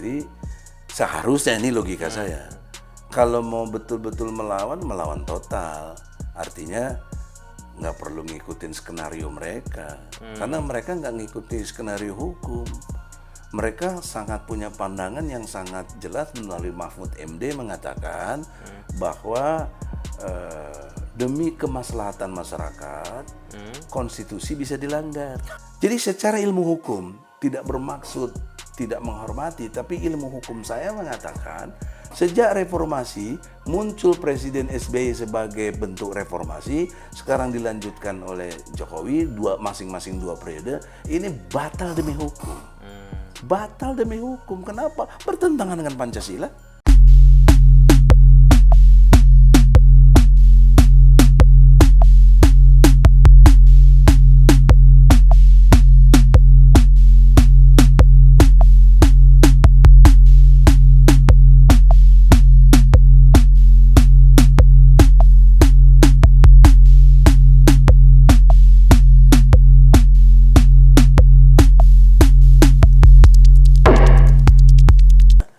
Jadi seharusnya ini logika saya. Kalau mau betul-betul melawan total. Artinya nggak perlu ngikutin skenario mereka. Karena mereka nggak ngikuti skenario hukum. Mereka sangat punya pandangan yang sangat jelas melalui Mahfud MD mengatakan bahwa demi kemaslahatan masyarakat, konstitusi bisa dilanggar. Jadi secara ilmu hukum tidak bermaksud tidak menghormati, tapi ilmu hukum saya mengatakan sejak reformasi muncul Presiden SBY sebagai bentuk reformasi, sekarang dilanjutkan oleh Jokowi masing-masing 2 periode, ini batal demi hukum. Batal demi hukum. Kenapa? Bertentangan dengan Pancasila.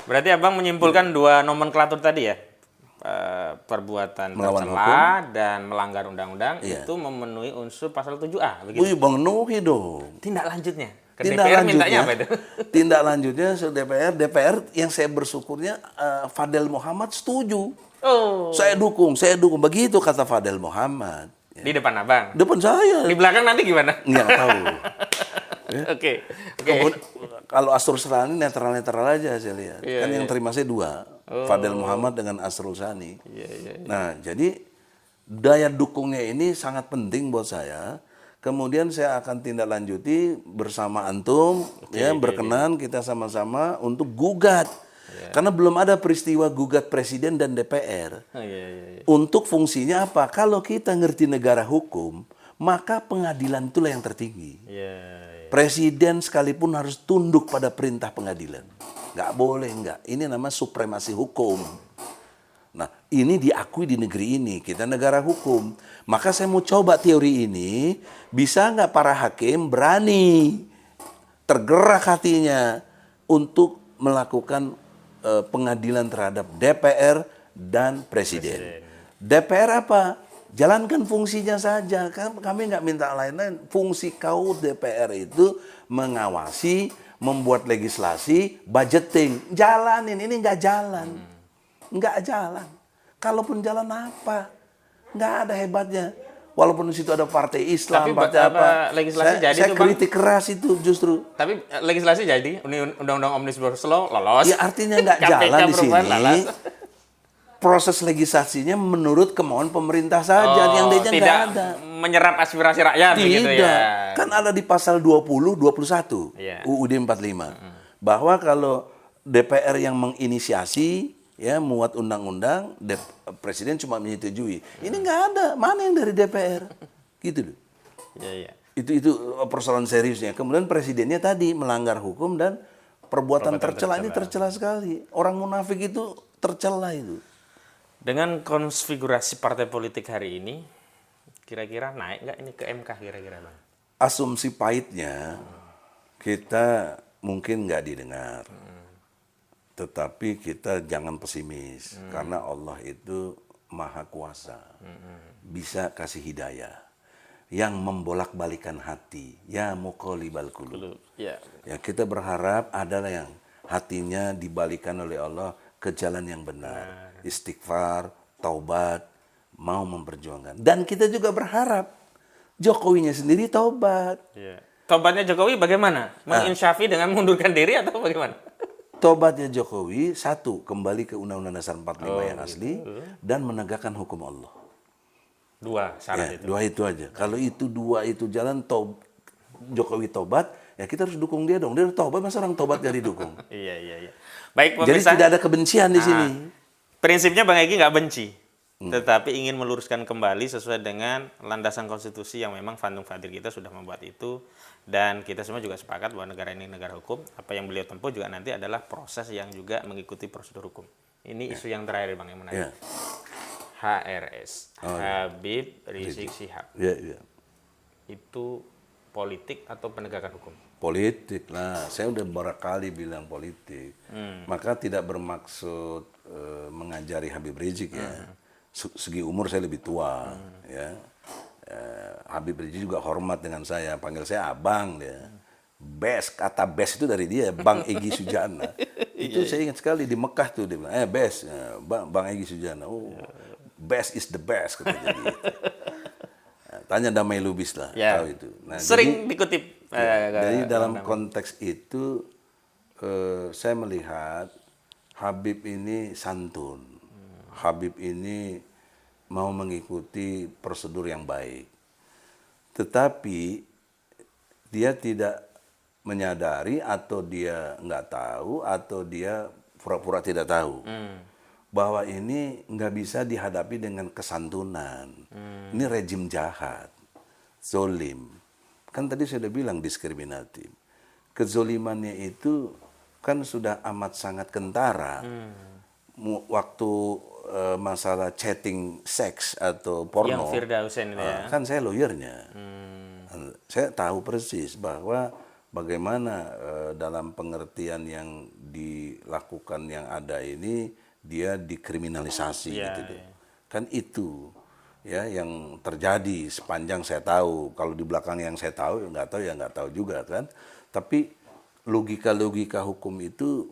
Berarti Abang menyimpulkan 2 nomenklatur tadi ya, perbuatan tercela dan melanggar undang-undang itu memenuhi unsur pasal 7A. Begitu? Memenuhi dong. Tindak lanjutnya? Ke DPR mintanya apa itu? Tindak lanjutnya DPR yang saya bersyukurnya Fadel Muhammad setuju. Oh. Saya dukung. Begitu kata Fadel Muhammad. Di depan Abang? Depan saya. Di belakang nanti gimana? Nggak tahu. Oke. Kalau Asrul Sani netral-netral aja saya lihat. Kan yang terima saya 2. Fadel Muhammad dengan Asrul Sani. Nah, jadi daya dukungnya ini sangat penting buat saya. Kemudian saya akan tindak lanjuti bersama antum, berkenan kita sama-sama untuk gugat. Karena belum ada peristiwa gugat presiden dan DPR. Untuk fungsinya apa? Kalau kita ngerti negara hukum, maka pengadilan itulah yang tertinggi. Presiden sekalipun harus tunduk pada perintah pengadilan. Nggak boleh, nggak. Ini namanya supremasi hukum. Nah, ini diakui di negeri ini. Kita negara hukum. Maka saya mau coba teori ini. Bisa nggak para hakim berani tergerak hatinya untuk melakukan pengadilan terhadap DPR dan Presiden. DPR apa? Jalankan fungsinya saja, kami nggak minta lain-lain. Fungsi kau DPR itu mengawasi, membuat legislasi, budgeting. Jalanin, ini nggak jalan. Nggak jalan. Kalaupun jalan apa? Nggak ada hebatnya. Walaupun di situ ada partai Islam, partai apa. Legislasi saya kritik keras itu justru. Tapi legislasi jadi, undang-undang Omnibus Law lolos. Ya artinya nggak jalan di sini. Proses legislasinya menurut kemauan pemerintah saja, yang dia nggak ada. Menyerap aspirasi rakyat begitu ya. Kan ada di pasal 20, 21 UUD 45 bahwa kalau DPR yang menginisiasi muat undang-undang, Presiden cuma menyetujui. Ini nggak ada. Mana yang dari DPR? Gitu loh. Itu persoalan seriusnya. Kemudian presidennya tadi melanggar hukum dan perbuatan tercela. Ini tercela sekali. Orang munafik itu tercela itu. Dengan konfigurasi partai politik hari ini, kira-kira naik nggak ini ke MK kira-kira, Bang? Asumsi pahitnya kita mungkin nggak didengar, tetapi kita jangan pesimis karena Allah itu Maha Kuasa, bisa kasih hidayah, yang membolak-balikan hati, ya muqallibal qulub. Ya kita berharap adalah yang hatinya dibalikan oleh Allah ke jalan yang benar. Istighfar, taubat, mau memperjuangkan. Dan kita juga berharap Jokowinya sendiri taubat. Taubatnya Jokowi bagaimana? Menginsyafi dengan mengundurkan diri atau bagaimana? Taubatnya Jokowi, 1, kembali ke Undang-Undang Dasar 45 yang asli, dan menegakkan hukum Allah. 2 syarat itu. 2 itu aja. Kalau itu 2 itu jalan, Jokowi taubat, ya kita harus dukung dia dong. Dia taubat, masa orang taubat gak didukung? Iya. Baik, jadi tidak ada kebencian di sini. Prinsipnya Bang Egy nggak benci, tetapi ingin meluruskan kembali sesuai dengan landasan konstitusi yang memang Fandung Fadil kita sudah membuat itu, dan kita semua juga sepakat bahwa negara ini negara hukum. Apa yang beliau tempuh juga nanti adalah proses yang juga mengikuti prosedur hukum. Ini isu yang terakhir Bang yang menarik. HRS, Habib Rizik Syihab. Itu politik atau penegakan hukum? Politik lah, saya udah berkali bilang politik. Maka tidak bermaksud mengajari Habib Rizik ya. Segi umur saya lebih tua ya. Habib Rizik juga hormat dengan saya, panggil saya abang dia. Best, kata best itu dari dia, Bang Egy Sujana. Itu saya ingat sekali di Mekah tuh dia bilang, best, Bang Egy Sujana. Oh, best is the best kata dia gitu. Tanya Damai Lubis lah, tahu itu. Nah, sering dikutip. Jadi dalam konteks itu saya melihat Habib ini santun. Habib ini mau mengikuti prosedur yang baik. Tetapi dia tidak menyadari atau dia nggak tahu atau dia pura-pura tidak tahu. Bahwa ini nggak bisa dihadapi dengan kesantunan. Ini rejim jahat, zolim. Kan tadi saya sudah bilang diskriminatif. Kezolimannya itu kan sudah amat sangat kentara. Waktu masalah chatting seks atau porno. Yang Firdausen itu ya. Kan saya lawyernya. Saya tahu persis bahwa bagaimana dalam pengertian yang dilakukan yang ada ini, dia dikriminalisasi gitu. Kan itu ya yang terjadi sepanjang saya tahu. Kalau di belakang yang saya tahu nggak tahu juga kan. Tapi logika hukum itu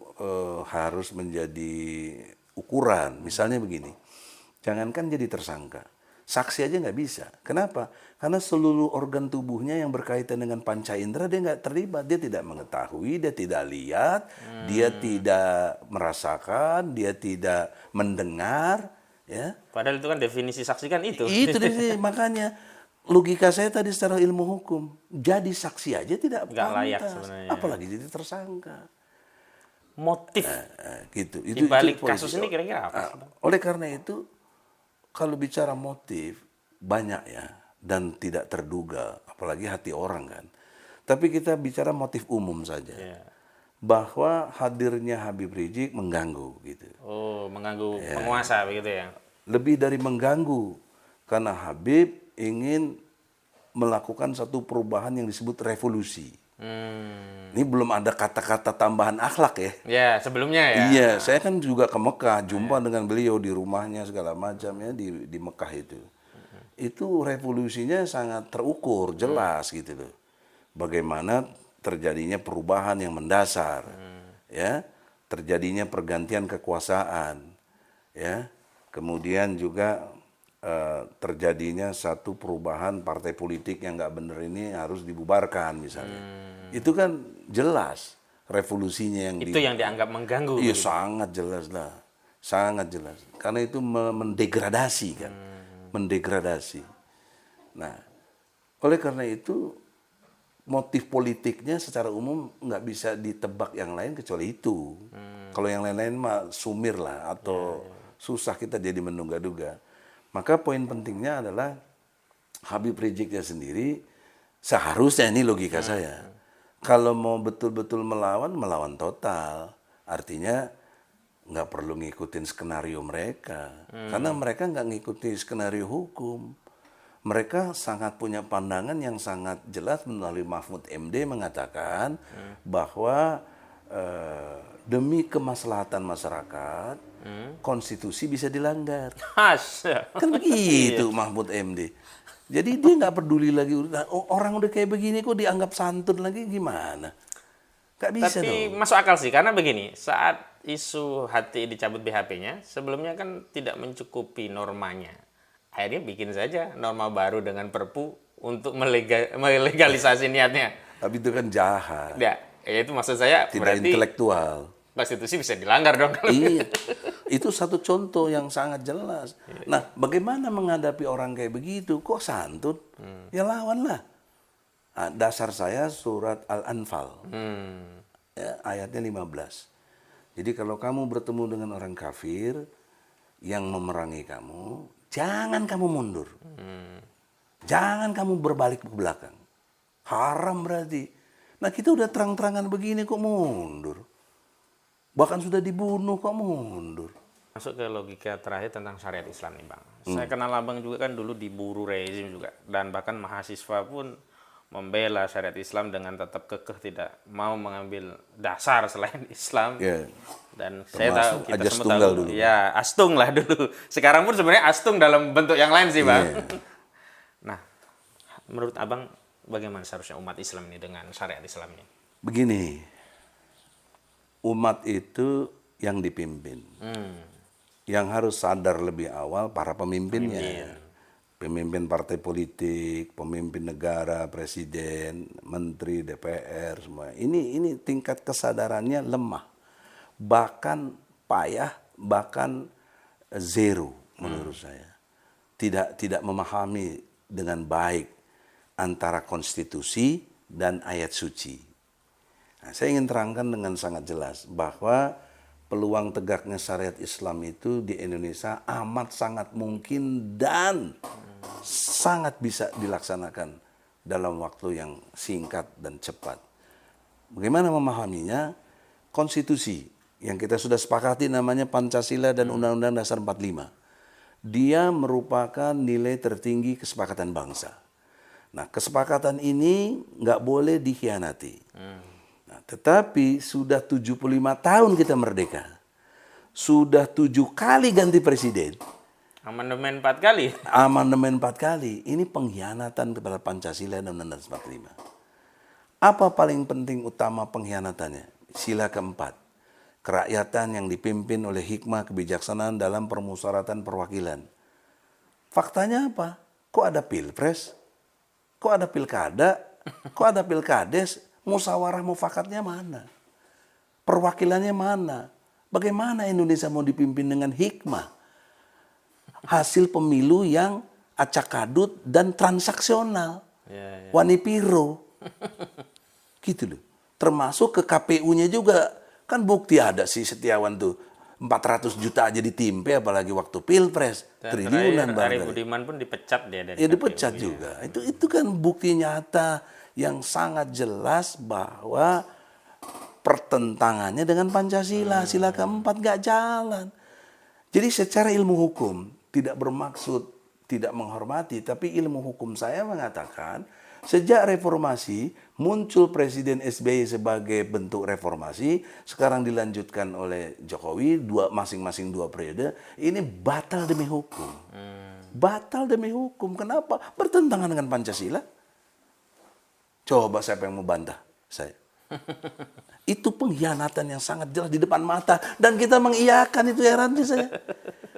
harus menjadi ukuran. Misalnya begini, jangankan jadi tersangka, saksi aja nggak bisa. Kenapa? Karena seluruh organ tubuhnya yang berkaitan dengan panca indera dia nggak terlibat, dia tidak mengetahui, dia tidak lihat, dia tidak merasakan, dia tidak mendengar, ya. Padahal itu kan definisi saksi kan itu. Itu definisi, makanya logika saya tadi secara ilmu hukum, jadi saksi aja tidak nggak layak pantas, sebenarnya. apalagi jadi tersangka. Motif gitu. Di balik kasus ini kira-kira apa? Oleh karena itu, kalau bicara motif banyak ya dan tidak terduga, apalagi hati orang kan. Tapi kita bicara motif umum saja. Bahwa hadirnya Habib Rizik mengganggu gitu. Oh, mengganggu penguasa begitu ya. Lebih dari mengganggu, karena Habib ingin melakukan satu perubahan yang disebut revolusi. Ini belum ada kata-kata tambahan akhlak ya. Ya, sebelumnya ya. Iya, saya kan juga ke Mekah, jumpa dengan beliau di rumahnya segala macam ya di Mekah itu. Itu revolusinya sangat terukur, jelas gitu loh. Bagaimana terjadinya perubahan yang mendasar. Ya, terjadinya pergantian kekuasaan. Ya. Kemudian juga terjadinya satu perubahan partai politik yang nggak benar ini harus dibubarkan misalnya. Itu kan jelas revolusinya yang itu yang dianggap mengganggu. Iya, sangat jelas lah. Sangat jelas. Karena itu mendegradasi kan. Mendegradasi. Nah, oleh karena itu motif politiknya secara umum nggak bisa ditebak yang lain kecuali itu. Kalau yang lain-lain mah sumir lah atau susah kita jadi menduga-duga. Maka poin pentingnya adalah Habib Riziknya sendiri seharusnya, ini logika saya. Kalau mau betul-betul melawan total. Artinya nggak perlu ngikutin skenario mereka. Karena mereka nggak ngikuti skenario hukum. Mereka sangat punya pandangan yang sangat jelas melalui Mahfud MD mengatakan bahwa demi kemaslahatan masyarakat, konstitusi bisa dilanggar. Kan begitu Mahfud MD. Jadi dia nggak peduli lagi, orang udah kayak begini kok dianggap santun lagi, gimana? Nggak bisa. Tapi masuk akal sih, karena begini, saat isu HTI dicabut BHP-nya, sebelumnya kan tidak mencukupi normanya. Akhirnya bikin saja norma baru dengan Perpu untuk melegalisasi niatnya. Tapi itu kan jahat. Ya, itu maksud saya tidak berarti intelektual. Konstitusi bisa dilanggar dong. Iya, itu satu contoh yang sangat jelas. Nah, bagaimana menghadapi orang kayak begitu? Kok santun? Ya lawanlah. Nah, dasar saya surat Al-Anfal, ya, ayatnya 15. Jadi kalau kamu bertemu dengan orang kafir yang memerangi kamu, jangan kamu mundur. Jangan kamu berbalik ke belakang. Haram berarti. Nah, kita udah terang-terangan begini kok mundur. Bahkan sudah dibunuh kok mundur. Masuk ke logika terakhir tentang syariat Islam nih Bang. Saya kenal Abang juga kan dulu diburu rezim juga. Dan bahkan mahasiswa pun membela syariat Islam dengan tetap kekeh tidak mau mengambil dasar selain Islam. Ya. Dan saya tahu, kita Ajas semua tunggal tahu, dulu. ya astung lah dulu. Sekarang pun sebenarnya astung dalam bentuk yang lain sih, Bang. Iya. Nah, menurut Abang bagaimana seharusnya umat Islam ini dengan syariat Islamnya? Begini, umat itu yang dipimpin. Yang harus sadar lebih awal para pemimpinnya. Pemimpin partai politik, pemimpin negara, presiden, menteri, DPR, semua. Ini tingkat kesadarannya lemah. Bahkan payah, bahkan zero menurut saya. Tidak memahami dengan baik antara konstitusi dan ayat suci. Nah, saya ingin terangkan dengan sangat jelas bahwa peluang tegaknya syariat Islam itu di Indonesia amat sangat mungkin dan sangat bisa dilaksanakan dalam waktu yang singkat dan cepat. Bagaimana memahaminya? Konstitusi yang kita sudah sepakati namanya Pancasila dan Undang-Undang Dasar 45. Dia merupakan nilai tertinggi kesepakatan bangsa. Nah, kesepakatan ini nggak boleh dikhianati. Nah, tetapi sudah 75 tahun kita merdeka. Sudah 7 kali ganti presiden. Amandemen 4 kali. Amandemen 4 kali. Ini pengkhianatan kepada Pancasila dan Undang-Undang 45. Apa paling penting utama pengkhianatannya? Sila keempat. Kerakyatan yang dipimpin oleh hikmah kebijaksanaan dalam permusyawaratan perwakilan. Faktanya apa? Kok ada pilpres? Kok ada pilkada? Kok ada pilkades? Musyawarah mufakatnya mana? Perwakilannya mana? Bagaimana Indonesia mau dipimpin dengan hikmah? Hasil pemilu yang acak-adut dan transaksional. Wanipiro. Gitu loh. Termasuk ke KPU-nya juga. Kan bukti ada si Setiawan tuh. 400 juta aja ditimpe apalagi waktu pilpres. Dan Triliunan Ari Budiman pun dipecat dia dari ya KPU. dipecat juga. Itu kan bukti nyata yang sangat jelas bahwa pertentangannya dengan Pancasila. Sila keempat gak jalan. Jadi secara ilmu hukum tidak bermaksud tidak menghormati, tapi ilmu hukum saya mengatakan sejak reformasi muncul Presiden SBY sebagai bentuk reformasi, sekarang dilanjutkan oleh Jokowi masing-masing 2 periode, ini batal demi hukum. Batal demi hukum. Kenapa? Bertentangan dengan Pancasila. Coba siapa yang mau bantah? Saya. Itu pengkhianatan yang sangat jelas di depan mata dan kita mengiyakan itu, herannya saya.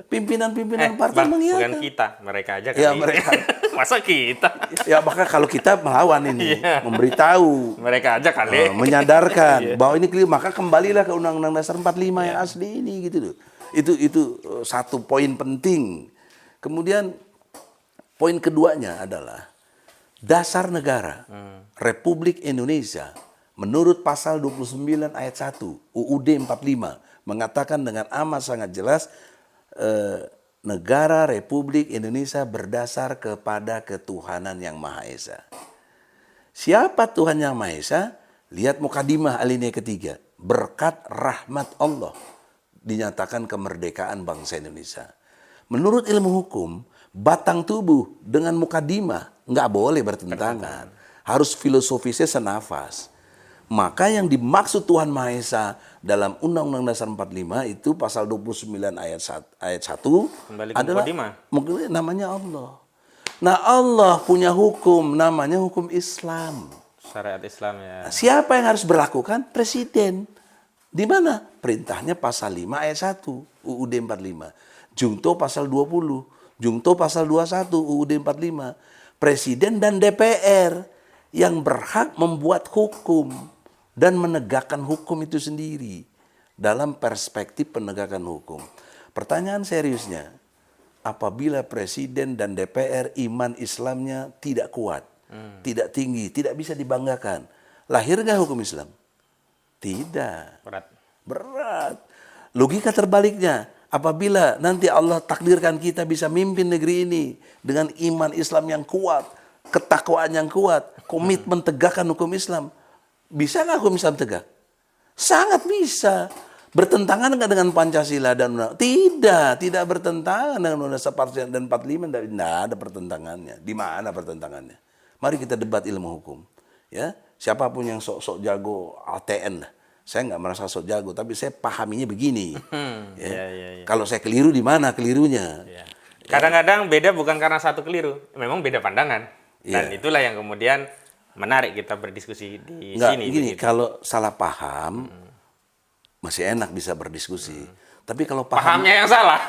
Pimpinan-pimpinan partai mengiyakan. Bukan kita, mereka aja kali. Ya mereka. Masa kita? Ya maka kalau kita melawan ini, memberitahu, mereka aja kali. Menyadarkan bahwa ini keliru, maka kembalilah ke Undang-Undang Dasar 45 yang asli ini gitu loh. Itu satu poin penting. Kemudian poin keduanya adalah dasar negara Republik Indonesia menurut pasal 29 ayat 1 UUD 45 mengatakan dengan amat sangat jelas negara Republik Indonesia berdasar kepada ketuhanan yang Maha Esa. Siapa Tuhan yang Maha Esa? Lihat mukadimah alinea ketiga. Berkat rahmat Allah dinyatakan kemerdekaan bangsa Indonesia. Menurut ilmu hukum, batang tubuh dengan mukadimah nggak boleh bertentangan. Harus filosofisnya senafas. Maka yang dimaksud Tuhan Maha Esa dalam Undang-Undang Dasar 45 itu pasal 29 ayat 1 adalah namanya Allah. Nah Allah punya hukum namanya hukum Islam. Syariat Islam ya. Nah, siapa yang harus berlakukan? Presiden. Di mana? Perintahnya pasal 5 ayat 1 UUD 45. Jungto pasal 20. Jungto pasal 21 UUD 45. Presiden dan DPR yang berhak membuat hukum dan menegakkan hukum itu sendiri dalam perspektif penegakan hukum. Pertanyaan seriusnya, apabila presiden dan DPR iman Islamnya tidak kuat, tidak tinggi, tidak bisa dibanggakan, lahir nggak hukum Islam? Tidak. Berat. Logika terbaliknya, apabila nanti Allah takdirkan kita bisa mimpin negeri ini dengan iman Islam yang kuat, ketakwaan yang kuat, komitmen tegakkan hukum Islam, bisa nggak hukum Islam tegak? Sangat bisa. Bertentangan nggak dengan Pancasila dan tidak bertentangan dengan Undang-Undang 45 dan 45, tidak ada pertentangannya. Di mana pertentangannya? Mari kita debat ilmu hukum. Ya, siapapun yang sok-sok jago ATN lah. Saya nggak merasa sok jago, tapi saya pahaminya begini. Ya. Kalau saya keliru di mana kelirunya? Kadang-kadang beda bukan karena satu keliru, memang beda pandangan. Dan itulah yang kemudian menarik kita berdiskusi di sini. Gini, kalau salah paham masih enak bisa berdiskusi. Tapi kalau pahamnya yang salah.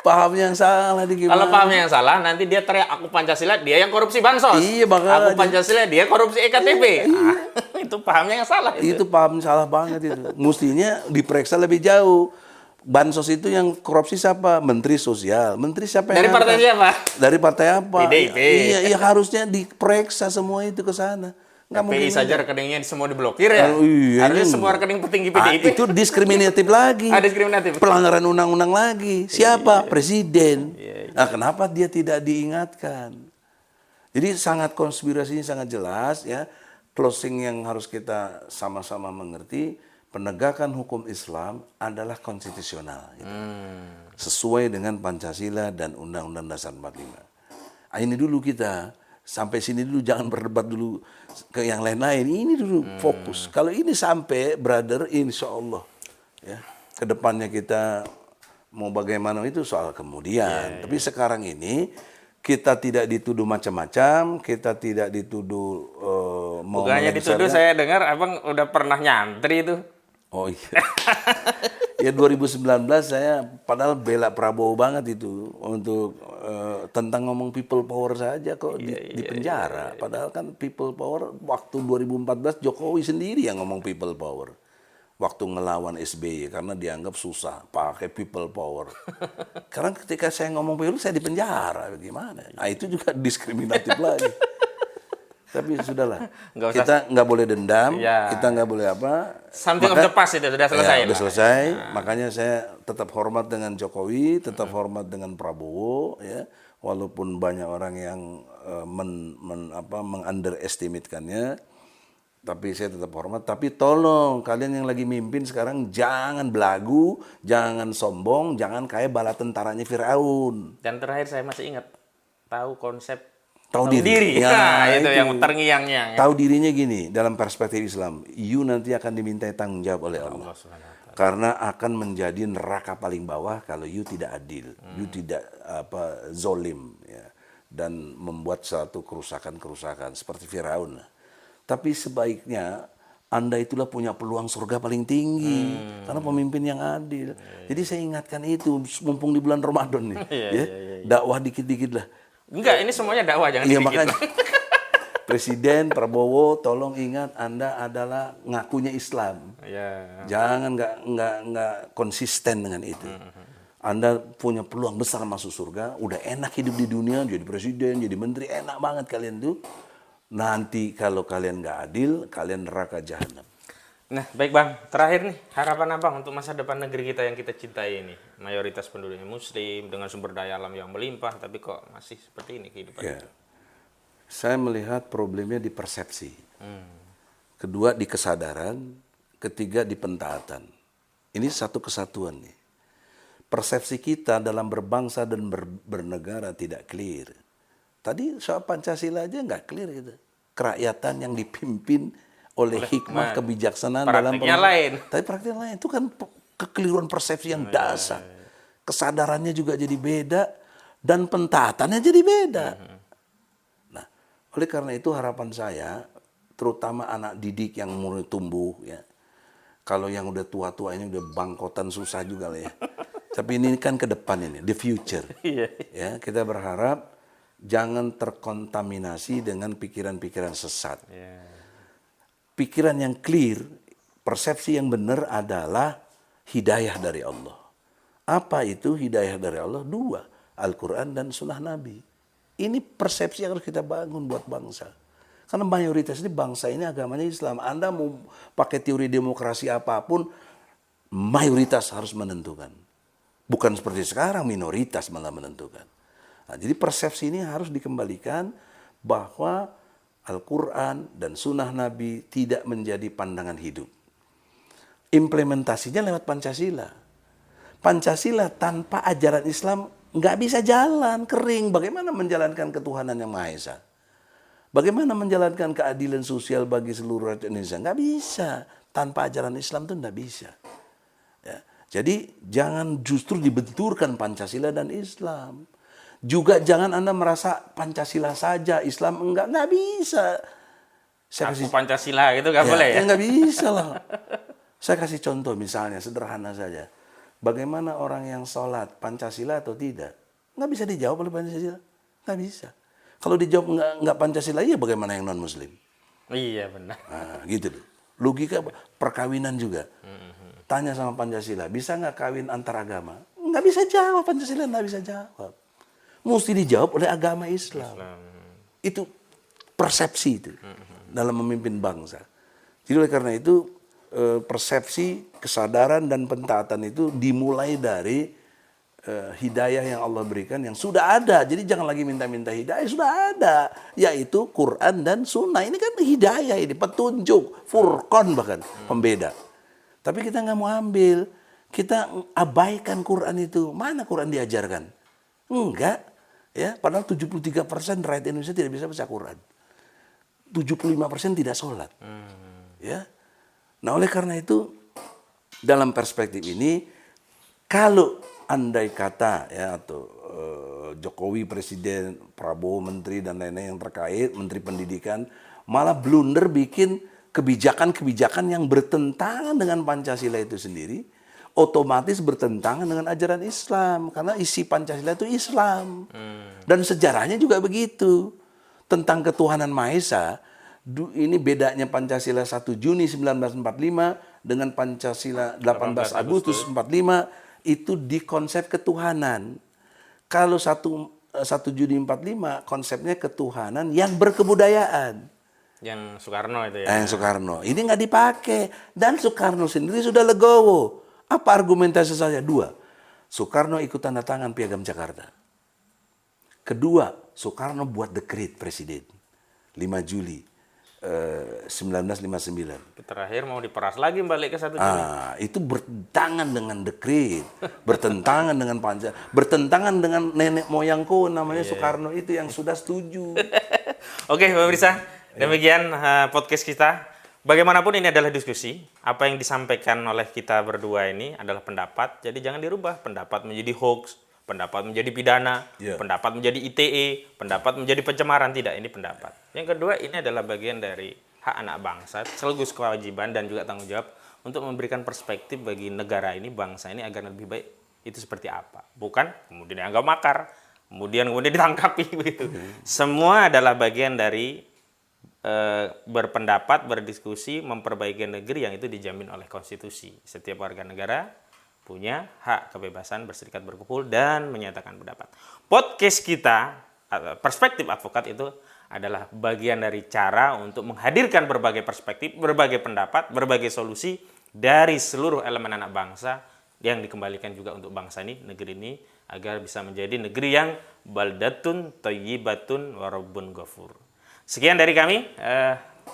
Pahamnya yang salah gimana? Kalau pahamnya yang salah, nanti dia teriak aku Pancasila, dia yang korupsi bansos. Iya, aku Pancasila, dia korupsi EKTP. Itu pahamnya yang salah. Itu paham salah banget itu. Mestinya diperiksa lebih jauh. Bansos itu yang korupsi siapa? Menteri Sosial. Menteri siapa yang dari partai siapa? Dari partai apa? PDIP. Iya, harusnya diperiksa semua itu ke sana. PI saja rekeningnya semua diblokir ya. Harusnya semua rekening petinggi PDIP. Itu diskriminatif lagi. Diskriminatif. Pelanggaran undang-undang lagi. Siapa? Presiden. Nah, kenapa dia tidak diingatkan? Jadi sangat konspirasinya sangat jelas ya. Closing yang harus kita sama-sama mengerti, penegakan hukum Islam adalah konstitusional. Gitu. Sesuai dengan Pancasila dan Undang-Undang Dasar 45. Ini dulu kita. Sampai sini dulu, jangan berdebat dulu ke yang lain-lain. Ini dulu fokus. Kalau ini sampai, brother, insya Allah ya, kedepannya kita mau bagaimana itu soal kemudian. Tapi sekarang ini kita tidak dituduh macam-macam, kita tidak dituduh mau bukannya dituduh, saya dengar abang udah pernah nyantri itu. Oh iya. Ya 2019 saya padahal bela Prabowo banget itu untuk tentang ngomong people power saja kok di penjara. Padahal kan people power waktu 2014 Jokowi sendiri yang ngomong people power. Waktu ngelawan SBY karena dianggap susah pakai people power. Karena ketika saya ngomong people saya di penjara, gimana? Nah, itu juga diskriminatif lagi. Tapi sudahlah, kita nggak boleh dendam, kita nggak boleh apa. Something of the past itu sudah selesai. Sudah selesai, makanya saya tetap hormat dengan Jokowi, tetap hormat dengan Prabowo, ya, walaupun banyak orang yang meng-underestimate-kannya, tapi saya tetap hormat. Tapi tolong kalian yang lagi mimpin sekarang jangan belagu, jangan sombong, jangan kayak bala tentaranya Firaun. Dan terakhir saya masih ingat, tahu konsep tahu diri. Ya, itu yang terngiang-ngiang. Tahu dirinya gini, dalam perspektif Islam, you nanti akan dimintai tanggung jawab oleh Allah. Karena akan menjadi neraka paling bawah kalau you tidak adil, you tidak zolim, ya, dan membuat suatu kerusakan-kerusakan seperti Firaun. Tapi sebaiknya Anda itulah punya peluang surga paling tinggi karena pemimpin yang adil. Jadi saya ingatkan itu, mumpung di bulan Ramadan nih, dakwah dikit-dikit lah. Enggak, ini semuanya dakwah, jangan dikit. Makanya Presiden Prabowo, tolong ingat Anda adalah ngakunya Islam. Jangan nggak konsisten dengan itu. Anda punya peluang besar masuk surga, udah enak hidup di dunia, jadi presiden, jadi menteri, enak banget kalian tuh. Nanti kalau kalian nggak adil, kalian neraka jahanam. Nah, baik Bang. Terakhir nih, harapan Abang untuk masa depan negeri kita yang kita cintai ini. Mayoritas penduduknya Muslim, dengan sumber daya alam yang melimpah, tapi kok masih seperti ini kehidupan itu? Saya melihat problemnya di persepsi. Kedua di kesadaran, ketiga di pentaatan. Ini satu kesatuan nih. Persepsi kita dalam berbangsa dan bernegara tidak clear. Tadi soal Pancasila aja nggak clear gitu. Kerakyatan yang dipimpin oleh hikmah kebijaksanaan dalam lain. Tapi praktiknya lain. Itu kan kekeliruan persepsi yang dasar. Kesadarannya juga jadi beda dan pentaatannya jadi beda. Nah, oleh karena itu harapan saya, terutama anak didik yang mulai tumbuh, ya. Kalau yang udah tua-tua ini udah bangkotan susah juga lah ya. Tapi ini kan ke depan ini, the future. Ya, kita berharap jangan terkontaminasi dengan pikiran-pikiran sesat. Pikiran yang clear, persepsi yang benar adalah hidayah dari Allah. Apa itu hidayah dari Allah? Dua, Al-Quran dan Sunnah Nabi. Ini persepsi yang harus kita bangun buat bangsa. Karena mayoritas ini bangsa ini agamanya Islam. Anda mau pakai teori demokrasi apapun, mayoritas harus menentukan. Bukan seperti sekarang, minoritas malah menentukan. Nah, jadi persepsi ini harus dikembalikan bahwa Al-Quran dan Sunnah Nabi tidak menjadi pandangan hidup. Implementasinya lewat Pancasila. Pancasila tanpa ajaran Islam nggak bisa jalan, kering. Bagaimana menjalankan ketuhanan yang Maha Esa? Bagaimana menjalankan keadilan sosial bagi seluruh rakyat Indonesia? Nggak bisa. Tanpa ajaran Islam itu nggak bisa. Ya. Jadi jangan justru dibenturkan Pancasila dan Islam. Juga jangan Anda merasa Pancasila saja, Islam nggak bisa. Saya kasih Pancasila gitu nggak boleh ya? Nggak bisa lah. Saya kasih contoh misalnya, sederhana saja. Bagaimana orang yang sholat Pancasila atau tidak? Nggak bisa dijawab oleh Pancasila. Nggak bisa. Kalau dijawab nggak Pancasila, ya bagaimana yang non-Muslim? Iya benar. Nah, gitu loh. Logika perkawinan juga. Tanya sama Pancasila, bisa nggak kawin antar agama? Nggak bisa jawab, Pancasila nggak bisa jawab. Mesti dijawab oleh agama Islam. Itu persepsi itu dalam memimpin bangsa. Jadi oleh karena itu persepsi, kesadaran dan pentaatan itu dimulai dari hidayah yang Allah berikan yang sudah ada. Jadi jangan lagi minta-minta hidayah, sudah ada. Yaitu Quran dan Sunnah. Ini kan hidayah, ini petunjuk, furqan bahkan, pembeda. Tapi kita nggak mau ambil. Kita abaikan Quran itu. Mana Quran diajarkan? Enggak. Ya, padahal 73% rakyat Indonesia tidak bisa baca Quran. 75% tidak sholat. Ya. Nah oleh karena itu, dalam perspektif ini, kalau andai kata ya atau Jokowi presiden, Prabowo menteri dan lain-lain yang terkait, menteri pendidikan malah blunder bikin kebijakan-kebijakan yang bertentangan dengan Pancasila itu sendiri, otomatis bertentangan dengan ajaran Islam karena isi Pancasila itu Islam. Dan sejarahnya juga begitu. Tentang ketuhanan Maha Esa, ini bedanya Pancasila 1 Juni 1945 dengan Pancasila 18 Agustus 45. Itu di konsep ketuhanan. Kalau 1 Juni 45 konsepnya ketuhanan yang berkebudayaan. Yang Soekarno itu ya. Yang Soekarno. Ini nggak dipakai. Dan Soekarno sendiri sudah legowo. Apa argumentasi saya? 2. Soekarno ikut tanda tangan Piagam Jakarta. Kedua, Soekarno buat dekret presiden. 5 Juli 1959. Terakhir mau diperas lagi balik ke 1 Juli. Itu bertentangan dengan dekret, bertentangan dengan Pancasila, bertentangan dengan nenek moyangku namanya Soekarno itu yang sudah setuju. Oke, pemirsa, demikian podcast kita. Bagaimanapun ini adalah diskusi. Apa yang disampaikan oleh kita berdua ini adalah pendapat. Jadi jangan dirubah. Pendapat menjadi hoax, pendapat menjadi pidana, pendapat menjadi ITE, pendapat menjadi pencemaran. Tidak, ini pendapat. Yang kedua, ini adalah bagian dari hak anak bangsa, sekaligus kewajiban dan juga tanggung jawab untuk memberikan perspektif bagi negara ini, bangsa ini agar lebih baik itu seperti apa. Bukan kemudian dianggap makar, kemudian ditangkapi begitu. Semua adalah bagian dari berpendapat, berdiskusi, memperbaiki negeri yang itu dijamin oleh konstitusi. Setiap warga negara punya hak kebebasan berserikat, berkumpul, dan menyatakan pendapat. Podcast kita, Perspektif Advokat, itu adalah bagian dari cara untuk menghadirkan berbagai perspektif, berbagai pendapat, berbagai solusi dari seluruh elemen anak bangsa yang dikembalikan juga untuk bangsa ini, negeri ini, agar bisa menjadi negeri yang baldatun thayyibatun wa rabbun ghafur. Sekian dari kami.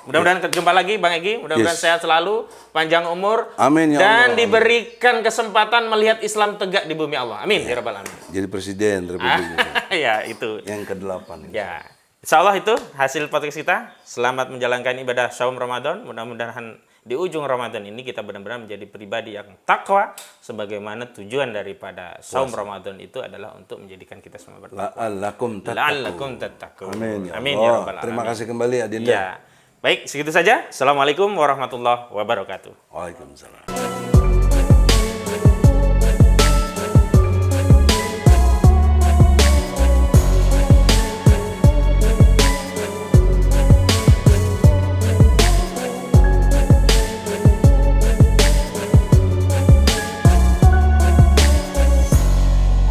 Mudah-mudahan jumpa lagi Bang Egy. Mudah-mudahan sehat selalu, panjang umur, amin, ya dan Allah, diberikan kesempatan melihat Islam tegak di bumi Allah. Amin ya rabbal alamin. Jadi presiden Republik Indonesia. Ya, itu. Yang ke-8. Ya. Insya Allah itu hasil podcast kita. Selamat menjalankan ibadah Saum Ramadan. Mudah-mudahan di ujung Ramadan ini kita benar-benar menjadi pribadi yang takwa, sebagaimana tujuan daripada Saum Ramadan itu adalah untuk menjadikan kita semua bertakwa. La'allakum tattaqun. Amin ya Amin Allah. ya rabbal alamin. Terima kasih kembali Adinda. Ya. Baik, segitu saja. Assalamualaikum warahmatullahi wabarakatuh. Waalaikumsalam.